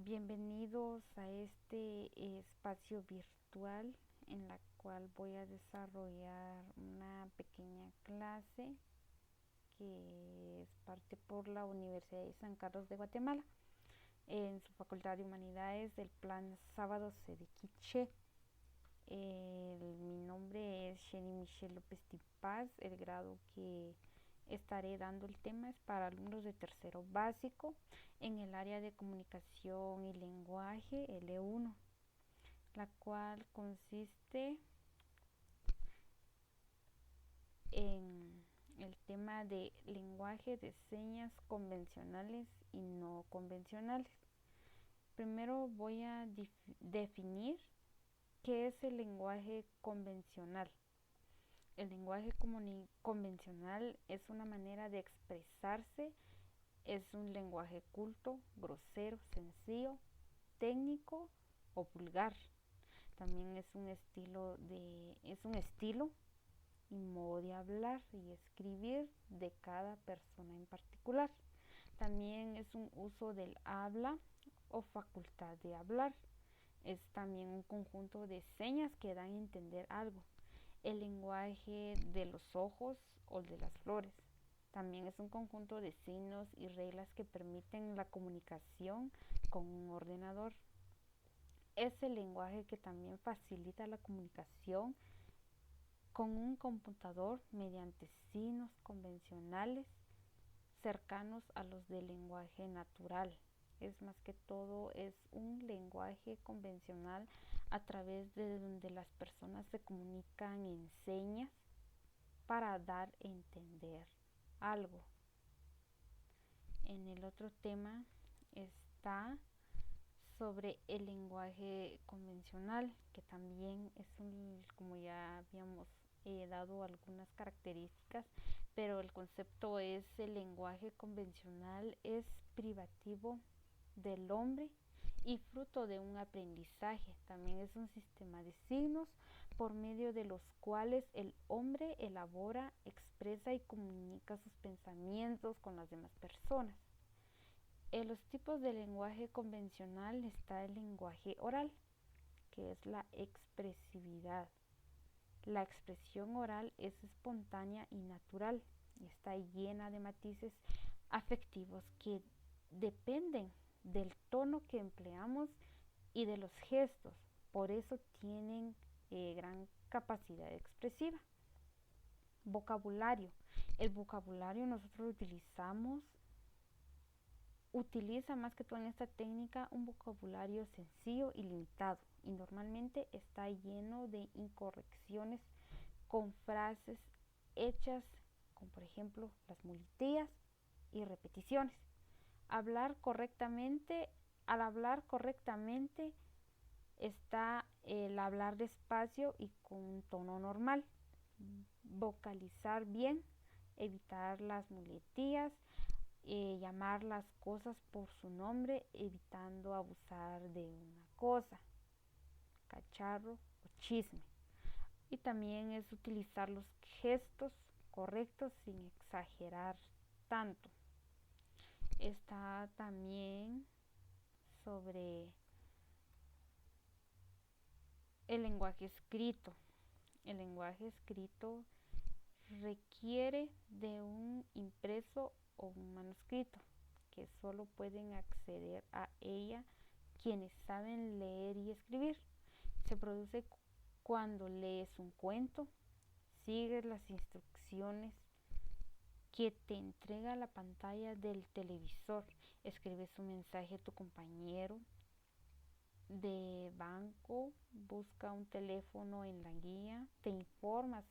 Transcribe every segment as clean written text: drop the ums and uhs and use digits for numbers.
Bienvenidos a este espacio virtual en la cual voy a desarrollar una pequeña clase que es parte por la Universidad de San Carlos de Guatemala en su Facultad de Humanidades del Plan Sábado Sedequiche. Mi nombre es Jenny Michelle López Tipaz. El grado que estaré dando el tema es para alumnos de tercero básico en el área de comunicación y lenguaje L1, la cual consiste en el tema de lenguaje de señas convencionales y no convencionales. Primero voy a definir qué es el lenguaje convencional. El lenguaje convencional es una manera de expresarse, es un lenguaje culto, grosero, sencillo, técnico o vulgar. También es un estilo y modo de hablar y escribir de cada persona en particular. También es un uso del habla o facultad de hablar. Es también un conjunto de señas que dan a entender algo. El lenguaje de los ojos o de las flores. También es un conjunto de signos y reglas que permiten la comunicación con un ordenador. Es el lenguaje que también facilita la comunicación con un computador mediante signos convencionales cercanos a los del lenguaje natural. Es más que todo es un lenguaje convencional a través de donde las personas se comunican en señas para dar a entender algo. En el otro tema está sobre el lenguaje convencional, que también es como ya habíamos dado algunas características, pero el concepto es: el lenguaje convencional es privativo del hombre y fruto de un aprendizaje. También es un sistema de signos por medio de los cuales el hombre elabora, expresa y comunica sus pensamientos con las demás personas. En los tipos de lenguaje convencional está el lenguaje oral, que es la expresividad. La expresión oral es espontánea y natural y está llena de matices afectivos que dependen del tono que empleamos y de los gestos. Por eso tienen gran capacidad expresiva. Vocabulario. El vocabulario nosotros utiliza más que todo en esta técnica un vocabulario sencillo y limitado, y normalmente está lleno de incorrecciones con frases hechas con, por ejemplo, las muletillas y repeticiones. Al hablar correctamente está el hablar despacio y con un tono normal. Vocalizar bien, evitar las muletillas, llamar las cosas por su nombre, evitando abusar de una cosa, cacharro o chisme. Y también es utilizar los gestos correctos sin exagerar tanto. Está también sobre el lenguaje escrito. El lenguaje escrito requiere de un impreso o un manuscrito, que solo pueden acceder a ella quienes saben leer y escribir. Se produce cuando lees un cuento, sigues las instrucciones que te entrega la pantalla del televisor, escribes un mensaje a tu compañero de banco, busca un teléfono en la guía, te informas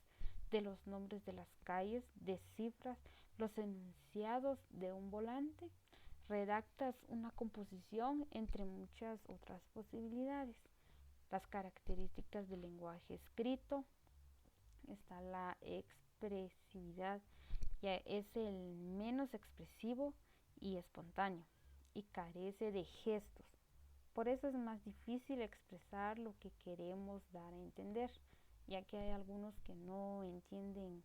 de los nombres de las calles, descifras los enunciados de un volante, redactas una composición, entre muchas otras posibilidades. Las características del lenguaje escrito: está la expresividad, ya es el menos expresivo y espontáneo, y carece de gestos. Por eso es más difícil expresar lo que queremos dar a entender, ya que hay algunos que no entienden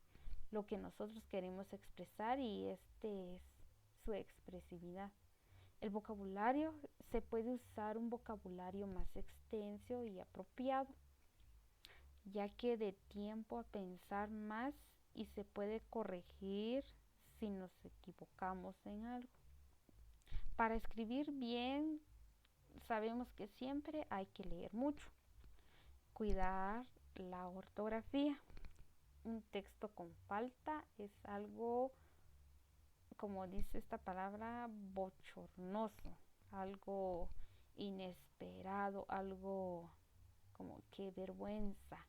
lo que nosotros queremos expresar, y este es su expresividad. El vocabulario, se puede usar un vocabulario más extenso y apropiado, ya que de tiempo a pensar más y se puede corregir si nos equivocamos en algo. Para escribir bien, sabemos que siempre hay que leer mucho, cuidar la ortografía. Un texto con falta es algo, como dice esta palabra, bochornoso, algo inesperado, algo como que vergüenza.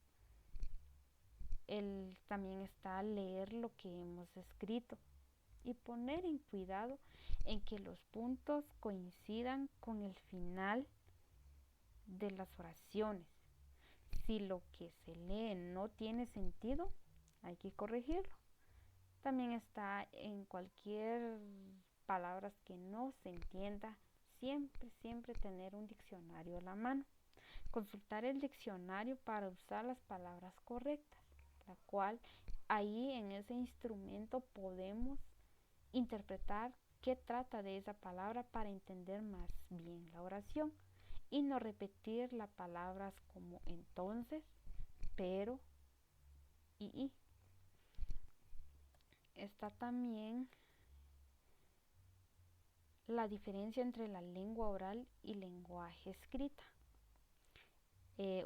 También está leer lo que hemos escrito y poner en cuidado en que los puntos coincidan con el final de las oraciones. Si lo que se lee no tiene sentido, hay que corregirlo. También está en cualquier palabras que no se entienda, siempre tener un diccionario a la mano. Consultar el diccionario para usar las palabras correctas, la cual ahí en ese instrumento podemos interpretar qué trata de esa palabra para entender más bien la oración y no repetir las palabras como entonces, pero y. Está también la diferencia entre la lengua oral y lenguaje escrita.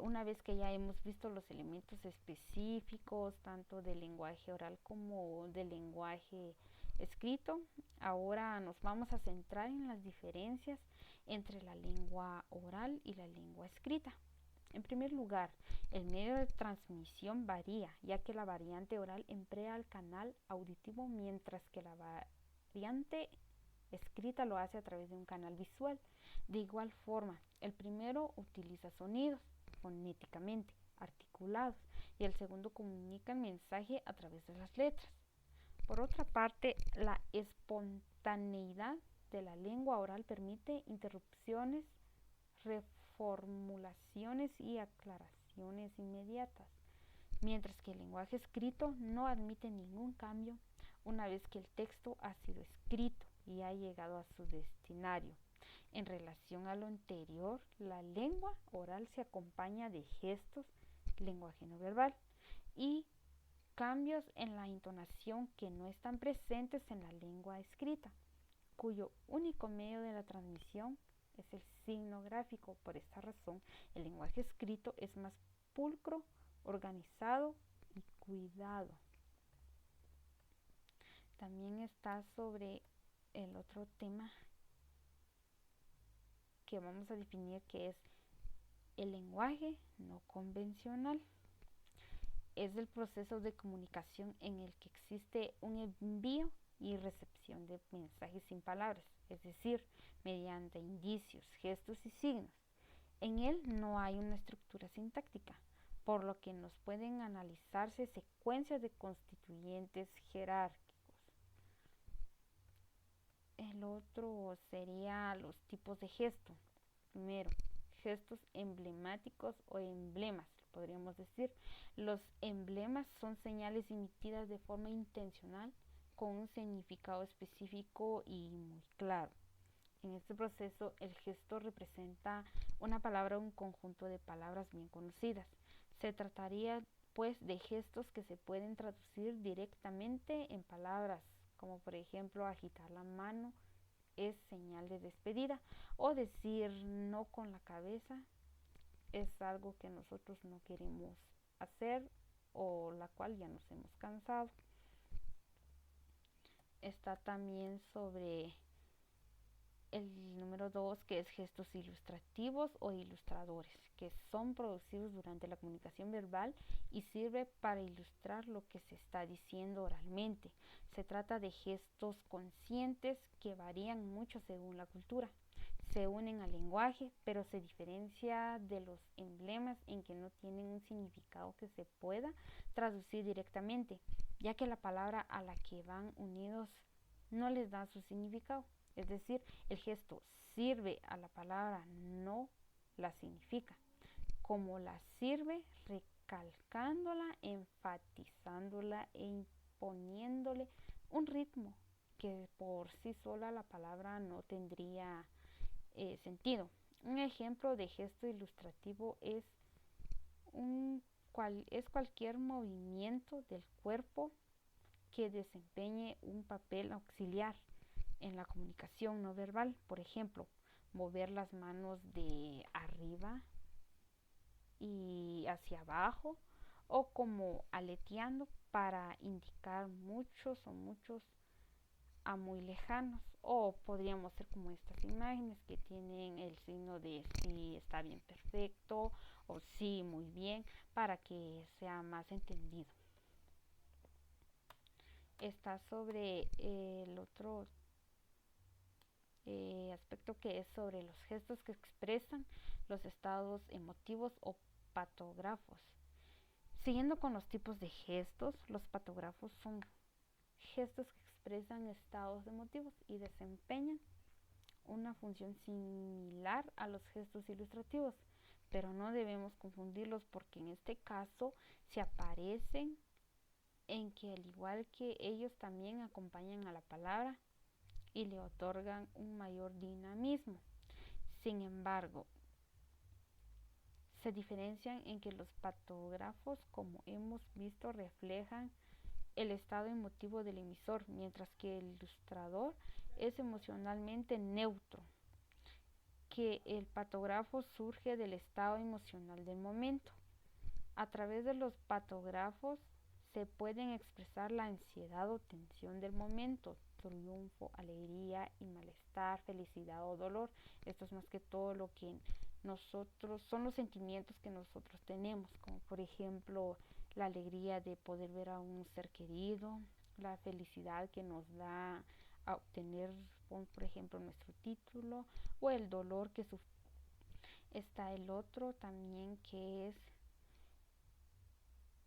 Una vez que ya hemos visto los elementos específicos tanto del lenguaje oral como del lenguaje escrito, ahora nos vamos a centrar en las diferencias entre la lengua oral y la lengua escrita. En primer lugar, el medio de transmisión varía, ya que la variante oral emplea el canal auditivo, mientras que la variante escrita lo hace a través de un canal visual. De igual forma, el primero utiliza sonidos fonéticamente articulados y el segundo comunica el mensaje a través de las letras. Por otra parte, la espontaneidad de la lengua oral permite interrupciones, reformulaciones y aclaraciones inmediatas, mientras que el lenguaje escrito no admite ningún cambio una vez que el texto ha sido escrito y ha llegado a su destinatario. En relación a lo anterior, la lengua oral se acompaña de gestos, lenguaje no verbal y cambios en la entonación que no están presentes en la lengua escrita, cuyo único medio de la transmisión es el signo gráfico. Por esta razón, el lenguaje escrito es más pulcro, organizado y cuidado. También está sobre el otro tema que vamos a definir, que es el lenguaje no convencional. Es el proceso de comunicación en el que existe un envío y recepción de mensajes sin palabras, es decir, mediante indicios, gestos y signos. En él no hay una estructura sintáctica, por lo que nos pueden analizarse secuencias de constituyentes jerárquicos. El otro sería los tipos de gesto. Primero, gestos emblemáticos o emblemas, podríamos decir. Los emblemas son señales emitidas de forma intencional con un significado específico y muy claro. En este proceso, el gesto representa una palabra o un conjunto de palabras bien conocidas. Se trataría pues de gestos que se pueden traducir directamente en palabras, como por ejemplo agitar la mano es señal de despedida, o decir no con la cabeza es algo que nosotros no queremos hacer o la cual ya nos hemos cansado. Está también sobre el número 2, que es gestos ilustrativos o ilustradores, que son producidos durante la comunicación verbal y sirve para ilustrar lo que se está diciendo oralmente. Se trata de gestos conscientes que varían mucho según la cultura. Se unen al lenguaje, pero se diferencia de los emblemas en que no tienen un significado que se pueda traducir directamente, ya que la palabra a la que van unidos no les da su significado. Es decir, el gesto sirve a la palabra, no la significa. Como la sirve, recalcándola, enfatizándola e imponiéndole un ritmo que por sí sola la palabra no tendría sentido. Un ejemplo de gesto ilustrativo es cualquier movimiento del cuerpo que desempeñe un papel auxiliar en la comunicación no verbal. Por ejemplo, mover las manos de arriba y hacia abajo, o como aleteando para indicar muchos o muchos a muy lejanos. O podríamos ser como estas imágenes que tienen el signo de sí, está bien, perfecto, o sí, muy bien, para que sea más entendido. Está sobre el otro aspecto, que es sobre los gestos que expresan los estados emotivos o patógrafos. Siguiendo con los tipos de gestos, los patógrafos son gestos que expresan estados emotivos y desempeñan una función similar a los gestos ilustrativos, pero no debemos confundirlos, porque en este caso se aparecen en que, al igual que ellos, también acompañan a la palabra y le otorgan un mayor dinamismo. Sin embargo, se diferencian en que los patógrafos, como hemos visto, reflejan el estado emotivo del emisor, mientras que el ilustrador es emocionalmente neutro, que el patógrafo surge del estado emocional del momento. A través de los patógrafos se pueden expresar la ansiedad o tensión del momento, triunfo, alegría y malestar, felicidad o dolor. Esto es más que todo lo que son los sentimientos que nosotros tenemos, como por ejemplo la alegría de poder ver a un ser querido, la felicidad que nos da a obtener, por ejemplo, nuestro título, o el dolor que está el otro también, que es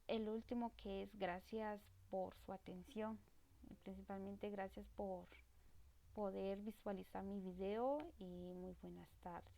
el último, que es gracias por su atención, y principalmente gracias por poder visualizar mi video, y muy buenas tardes.